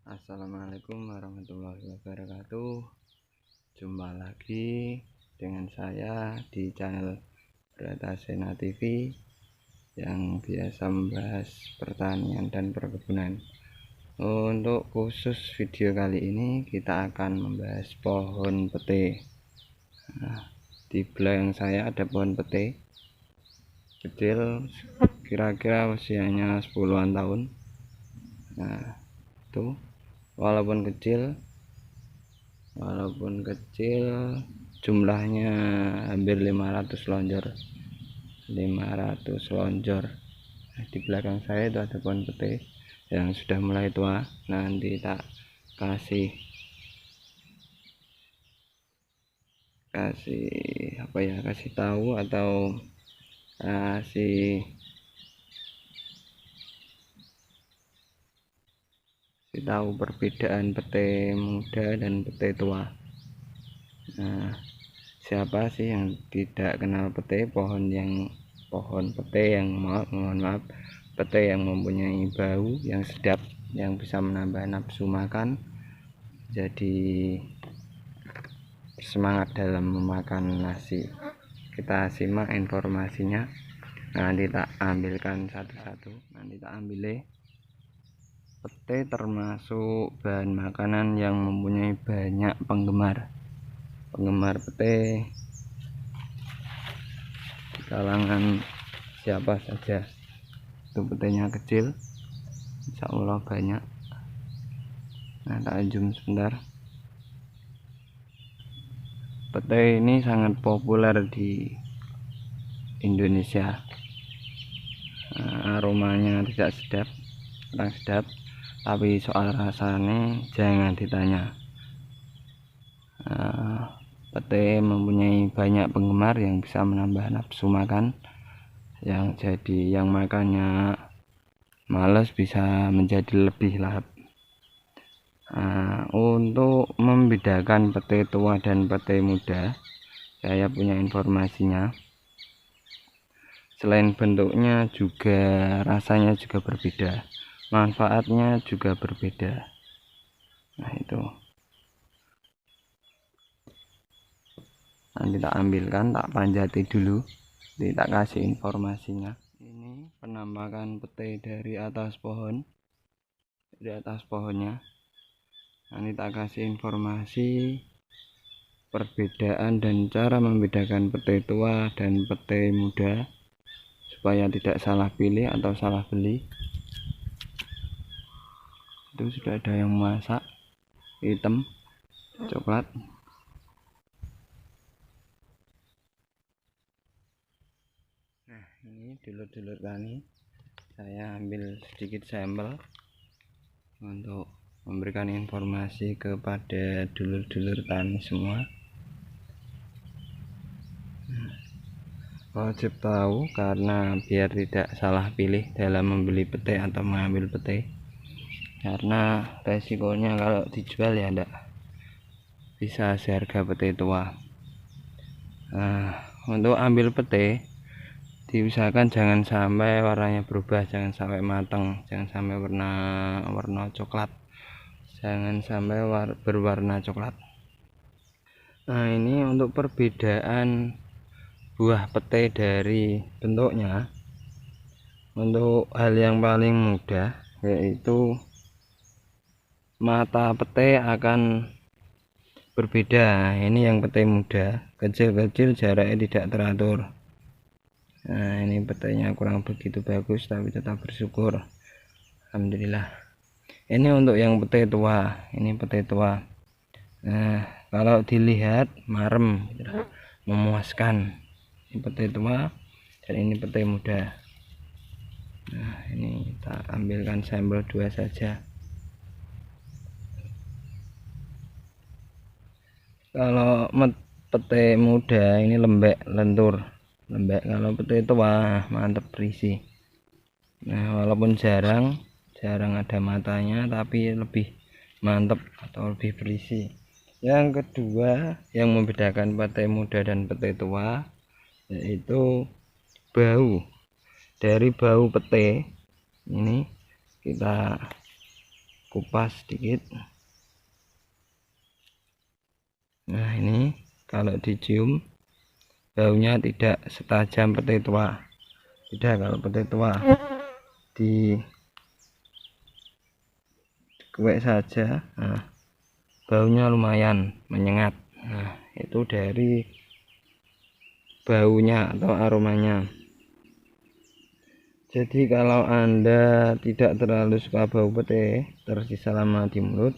Assalamualaikum warahmatullahi wabarakatuh. Jumpa lagi dengan saya di channel Bratasena TV yang biasa membahas pertanian dan perkebunan. Untuk khusus video kali ini kita akan membahas pohon pete. Di belakang saya ada pohon pete kecil, kira-kira usianya 10-an tahun. Nah, itu walaupun kecil jumlahnya hampir 500 lonjor. Di belakang saya itu ada pohon pete yang sudah mulai tua. Nanti tak kasih tahu atau kasih tahu perbedaan pete muda dan pete tua. Nah, siapa sih yang tidak kenal pete? Pete yang mempunyai bau yang sedap, yang bisa menambah nafsu makan, jadi semangat dalam memakan nasi. Kita simak informasinya. Nanti tak ambilkan satu-satu. Pete termasuk bahan makanan yang mempunyai banyak penggemar pete di kalangan siapa saja. Itu petenya kecil, insya Allah banyak. Nah, tak zoom sebentar. Pete ini sangat populer di Indonesia. Aromanya tidak sedap, kurang sedap, tapi soal rasanya jangan ditanya. Pete mempunyai banyak penggemar yang bisa menambah nafsu makan, yang makannya males bisa menjadi lebih lahap. Untuk membedakan pete tua dan pete muda, saya punya informasinya. Selain bentuknya, juga rasanya juga berbeda, manfaatnya juga berbeda. Nah, itu nanti tak ambilkan, tak panjati dulu, nanti tak kasih informasinya. Ini penampakan pete dari atas pohonnya. Nanti tak kasih informasi perbedaan dan cara membedakan pete tua dan pete muda, supaya tidak salah pilih atau salah beli. Itu sudah ada yang masak, hitam, coklat. Nah, ini dulur-dulur tani, saya ambil sedikit sampel untuk memberikan informasi kepada dulur-dulur tani semua. Wajib tahu, karena biar tidak salah pilih dalam membeli pete atau mengambil pete, karena resikonya kalau dijual ya enggak bisa seharga pete tua. Untuk ambil pete diusahakan jangan sampai warnanya berubah, jangan sampai matang, jangan sampai warna coklat, jangan sampai berwarna coklat. Nah, ini untuk perbedaan buah pete dari bentuknya. Untuk hal yang paling mudah, yaitu mata pete akan berbeda. Ini yang pete muda, kecil-kecil, jaraknya tidak teratur. Nah, ini petenya kurang begitu bagus, tapi tetap bersyukur, alhamdulillah. Ini untuk yang pete tua, ini pete tua. Nah, kalau dilihat marem, memuaskan. Ini pete tua dan ini pete muda. Nah, ini kita ambilkan sampel 2 saja. Kalau pete muda ini lembek, lentur, lembek. Kalau pete tua mantap, berisi. Nah, walaupun jarang ada matanya, tapi lebih mantap atau lebih berisi. Yang kedua yang membedakan pete muda dan pete tua, yaitu bau. Dari bau pete ini kita kupas sedikit. Nah, ini kalau dicium baunya tidak setajam petai tua. Tidak, kalau petai tua di kuek saja, nah, baunya lumayan menyengat. Nah, itu dari baunya atau aromanya. Jadi kalau Anda tidak terlalu suka bau pete tersisa lama di mulut,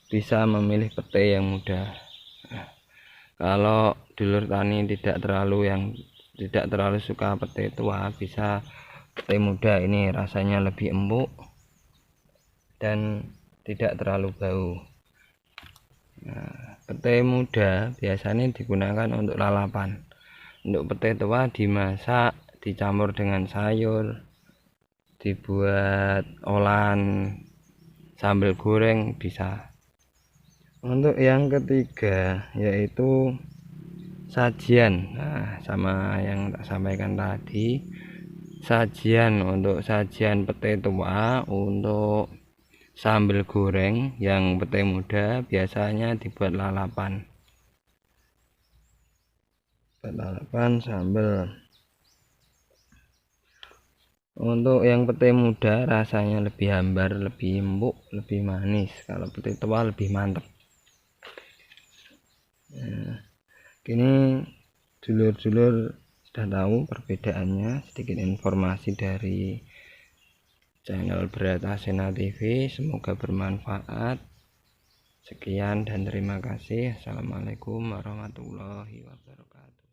bisa memilih pete yang muda. Nah, kalau dulur tani tidak terlalu suka pete tua, bisa pete muda. Ini rasanya lebih empuk dan tidak terlalu bau. Nah, pete muda biasanya digunakan untuk lalapan. Untuk pete tua dimasak, dicampur dengan sayur, dibuat olahan sambal goreng bisa. Untuk yang ketiga yaitu sajian. Nah, sama yang tak sampaikan tadi, sajian untuk sajian pete tua, untuk sambal goreng yang pete muda biasanya dibuat lalapan. Sambal. Untuk yang pete muda rasanya lebih hambar, lebih empuk, lebih manis. Kalau pete tua lebih mantap. Nah, kini dulur-dulur sudah tahu perbedaannya. Sedikit informasi dari channel Berat Asena TV, semoga bermanfaat. Sekian dan terima kasih. Assalamualaikum warahmatullahi wabarakatuh.